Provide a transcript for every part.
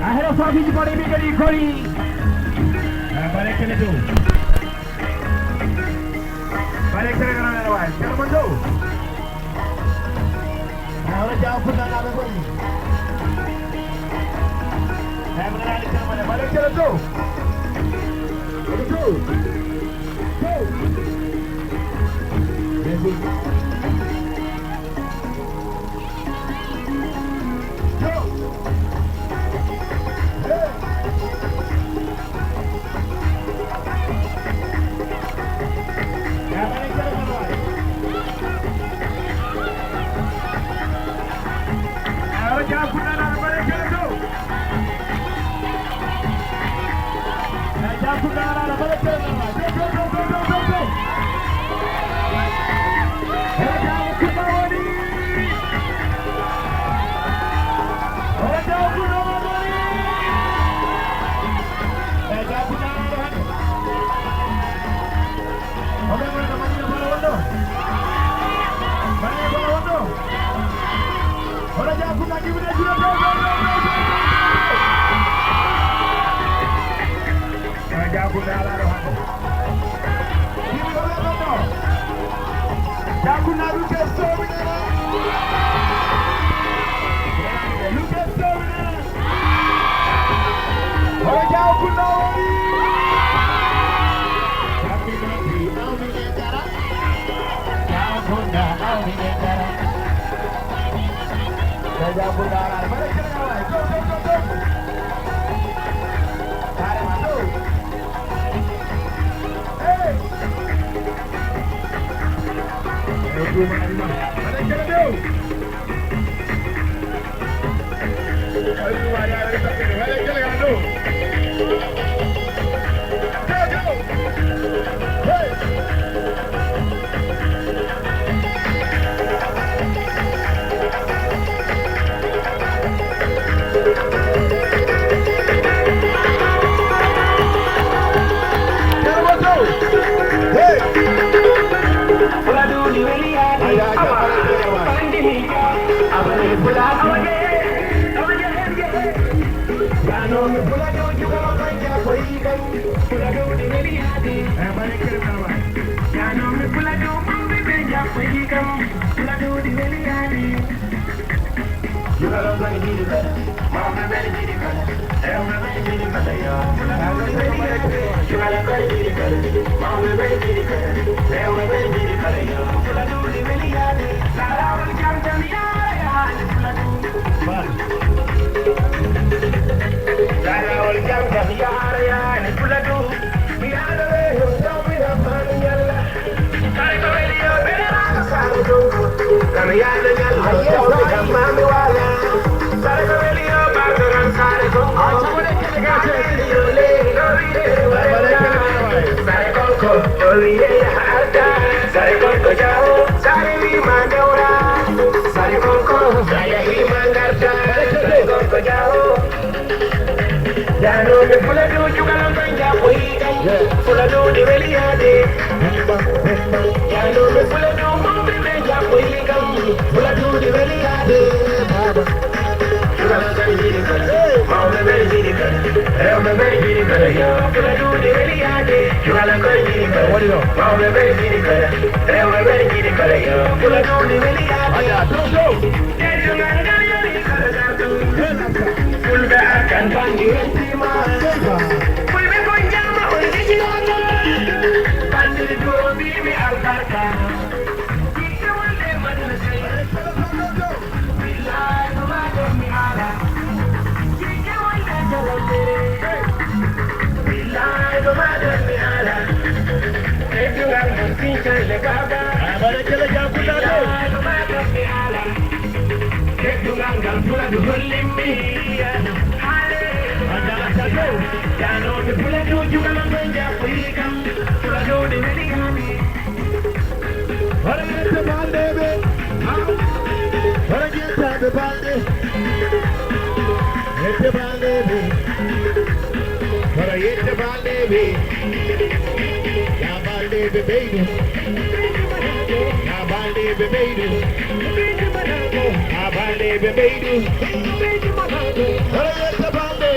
Ahead of Sausage Body, Biggie, Cody. Balik ke itu. Balik ke kanan lawan. Jangan mundur. Orang jauh pun tak ada pun. Saya mengenali ke mana. Balik ke itu. Itu. Itu.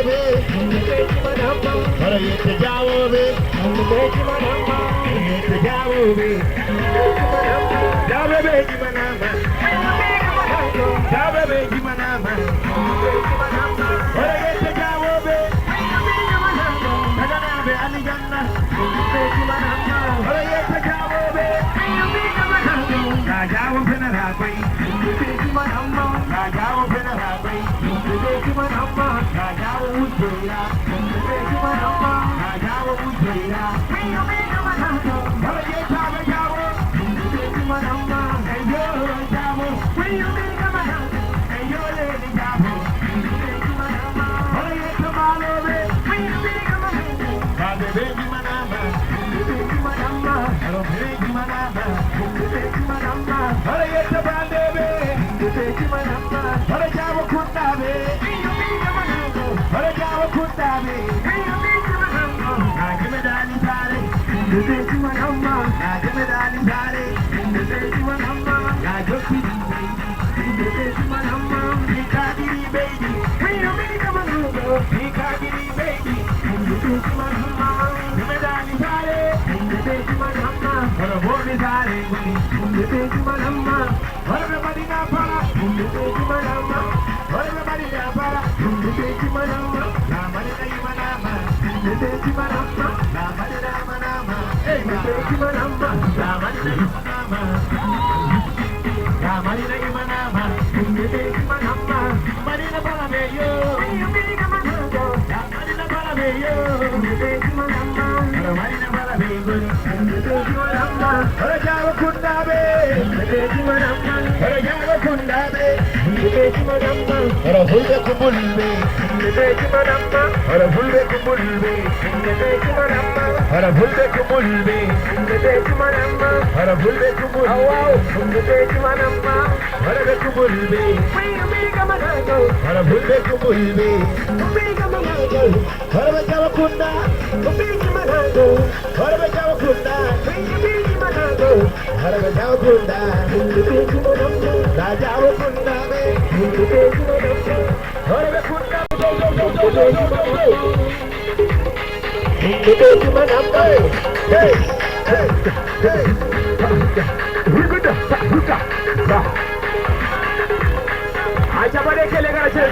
baby. Para yete Jawo be. Yete Jawo be. Jawo baby manama. Jawo baby manama. Para yete Jawo be. Nagana be alijanna. Para yete Jawo be. Jawo pena rabai. Jawo pena rabai. Jawo ujira. Jawo ujira. Para yete Jawo. Ayo Jawo. Ayo lady Jawo. Para yete Malobe. Baby manama. Hello baby manama. Para yete bandebe. Para Jawo kunda be. Para Jawo kunda be. Give me dani sare. Give me dani sare. Joki Nikagiri baby. Nikagiri baby. Give me dani sare. Para boni sare. Para everybody na para. Para everybody na para. Na mani na imanama. Na mani na imanama. Hey na mani na imanama. Na mani na imanama. Mani na para meyo. Na mani na para meyo. Mani na para meyo. Para Jawo kunda be. Para Jawo kunda be. Para hulbe kumulbe. Para hulbe kumulbe. Para hulbe kumulbe. Para hulbe kumulbe. Para kumulbe. Para hulbe kumulbe. Para Jawo kunda. Para Jawo kunda. Para Jawo kunda. Jawo kunda be. Para kunda. Hey, hey, hey. Acha bade खेलेगा अच्छे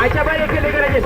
Acha balik ke negara je.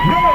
Hello.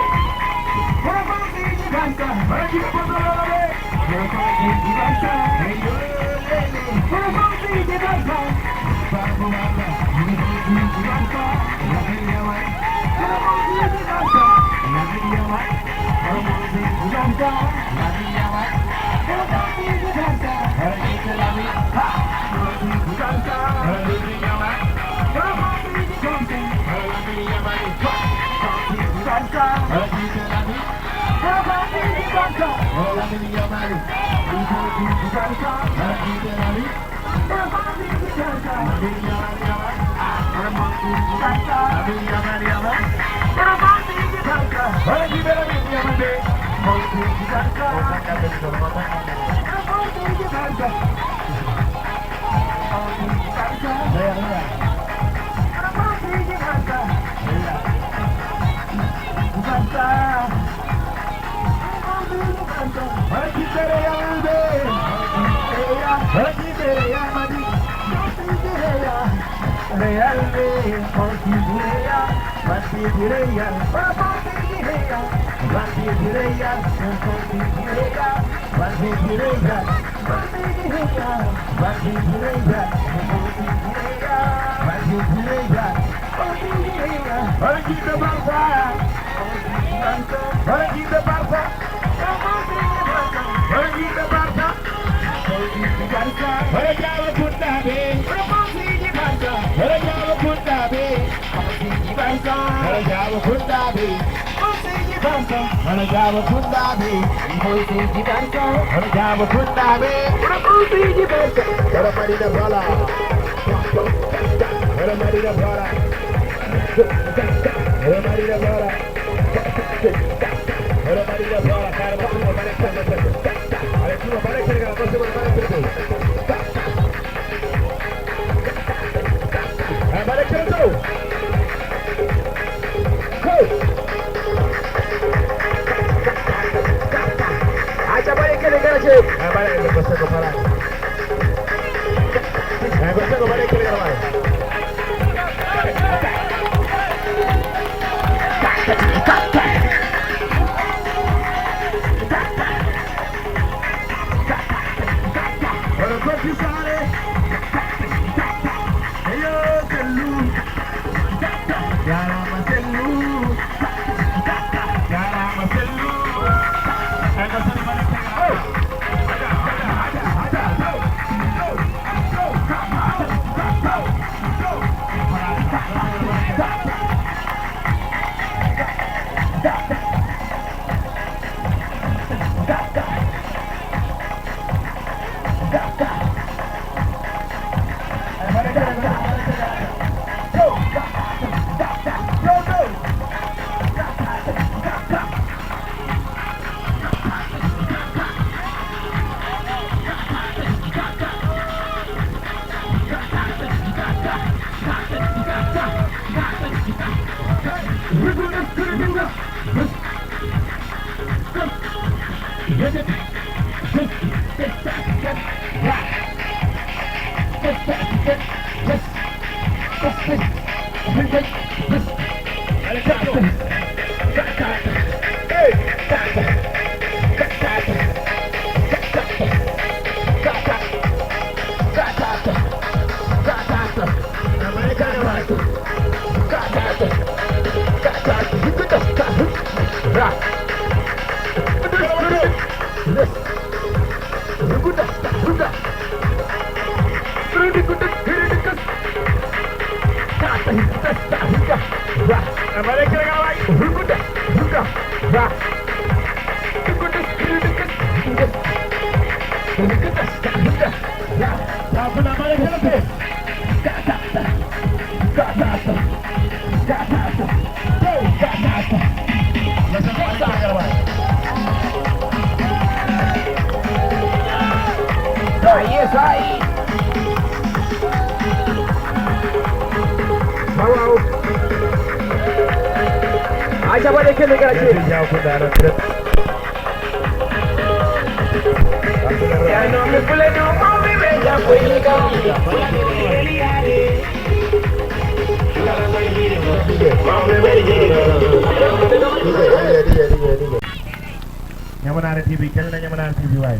Nyamanari TV kenn na Nyamanari TV waay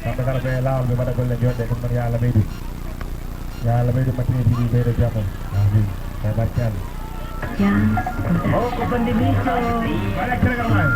kamɓe kala ɓe lawol ɓe mbaɗa golle jonde ɗum noon yo Allah ɓeydu mattine TV ɓeydo jammol amin e barke Allah o ko bandi Miijo waɗa keregal waay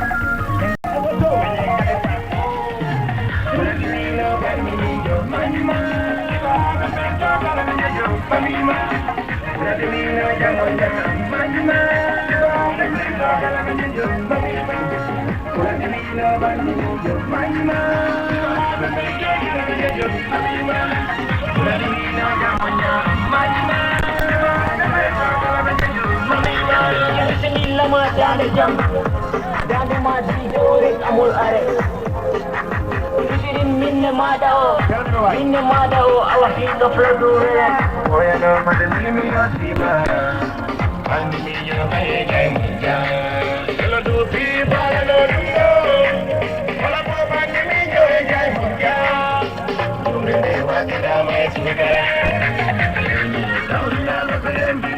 minne maɗa o awa hinɗo fladure oyano madanimi yosima andi mijo kaye jangja elo duupi balano ɗumɗo wala ko bandi mijo e jangja ɗumde nde waɗirama e sugara tawlama ɓembi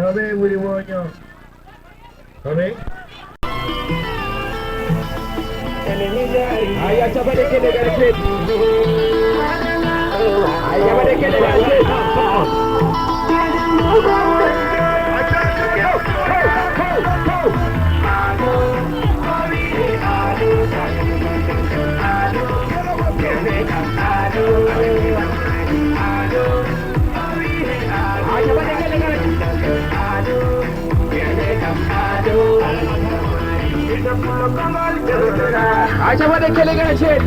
Hobe wuri wonyo. Hobe. Ayah coba dek kena garis. Ayah coba dek kena garis. Acha pada kelegan shit.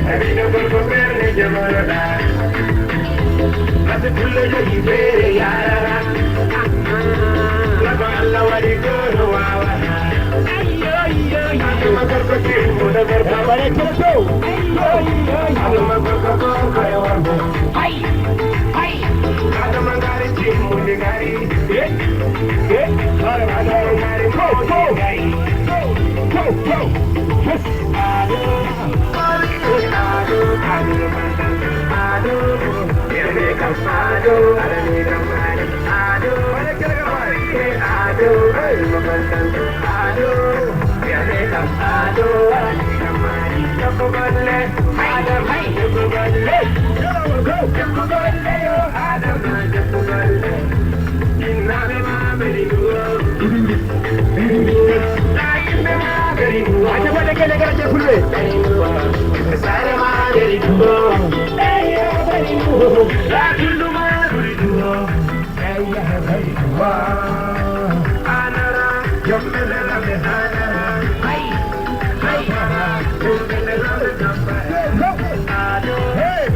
Hari na bolko perne jamana. Ase pulle jagi bere yara. Laga Allah wadi goro wawa. Ayyo ayyo ayyo makar ko timu na garba. Pada keleso. Ayyo ayyo ayyo makar ko kaya warbo. Hai hai. Ada mangari timu de gari. Ada mangari go go. Go go. Yes. Acha pada kelegan je fulwe. Sare ma deri duo. Eya deri duo. La kullu ma deri duo. Eya deri duo. Anara yommele la behana. Hai hai. Yommele la behana. Ado. Hey.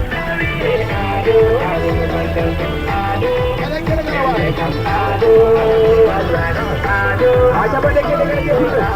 Ado. Acha pada kelegan je fulwe.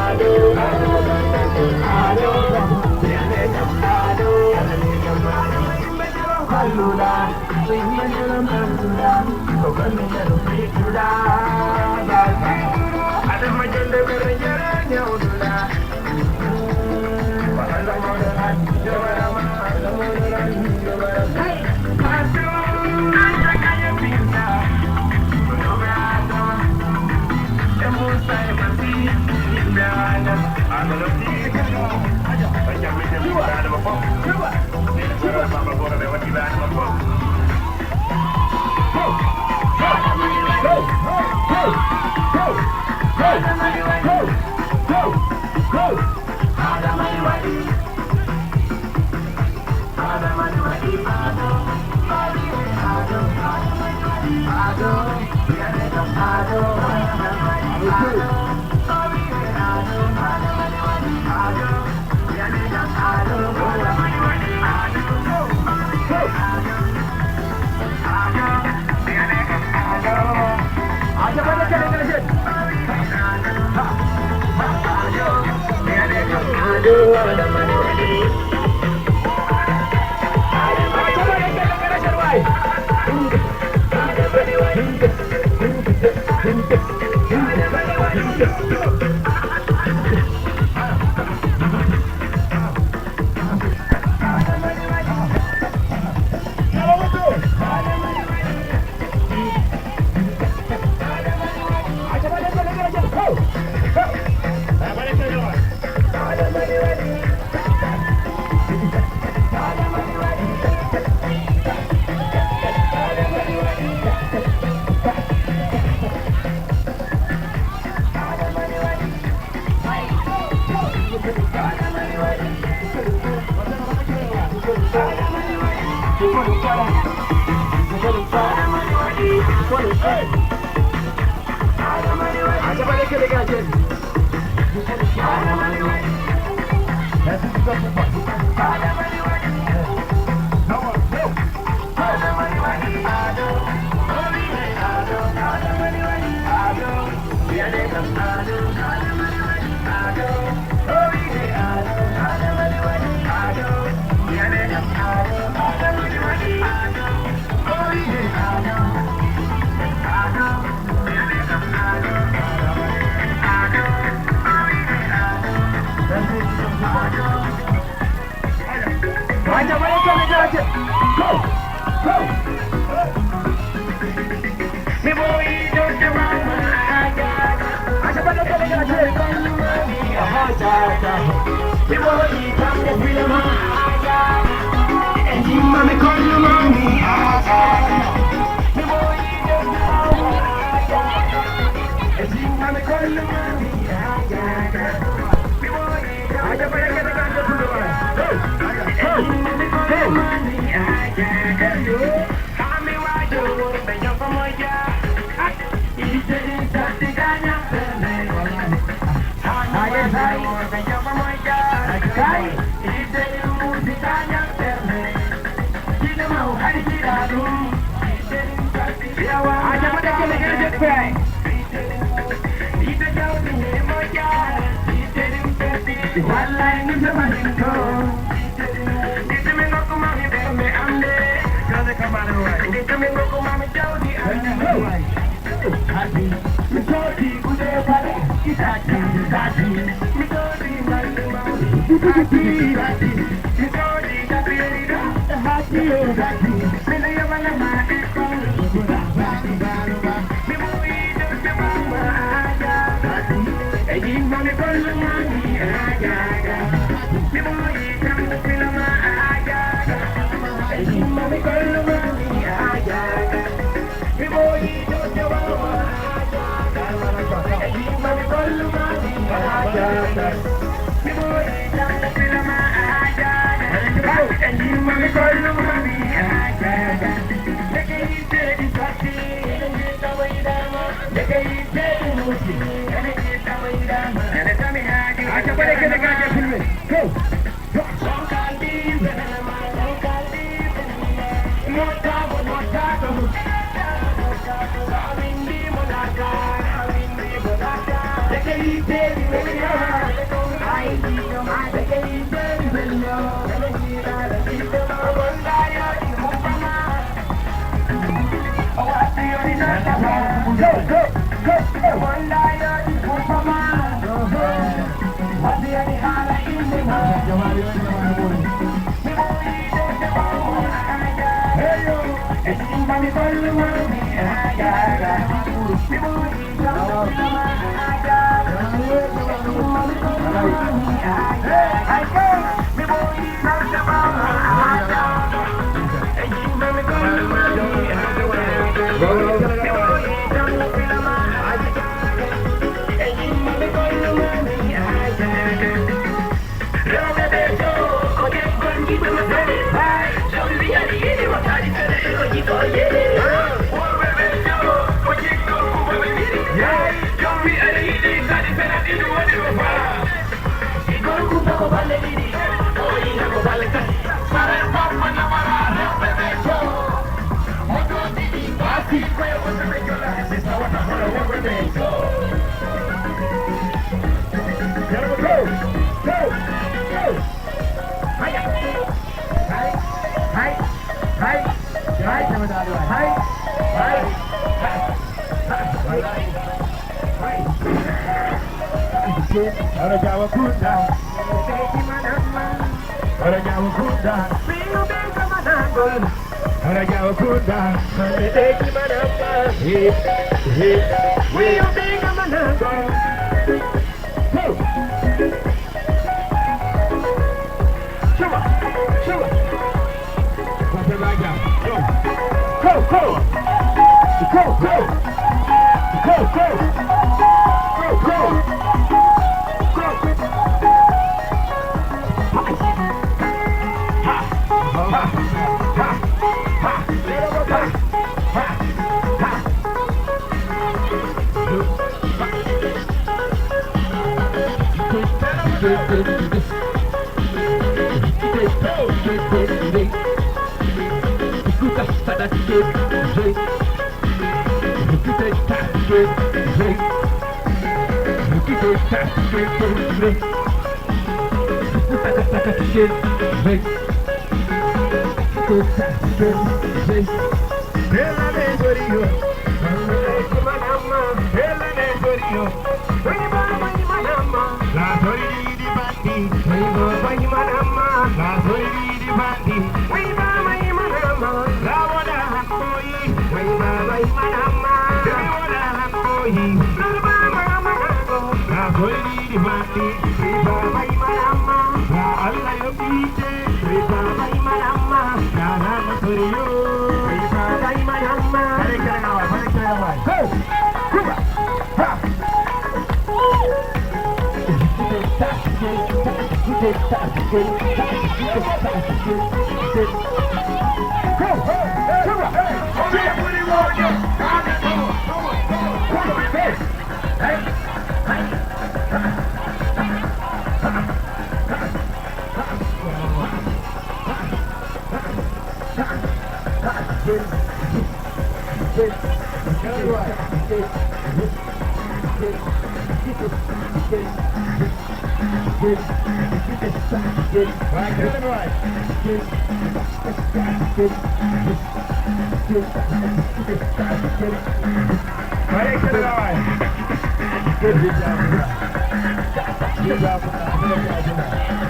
Jawo kunda, Jawo kunda, Jawo kunda, Good job.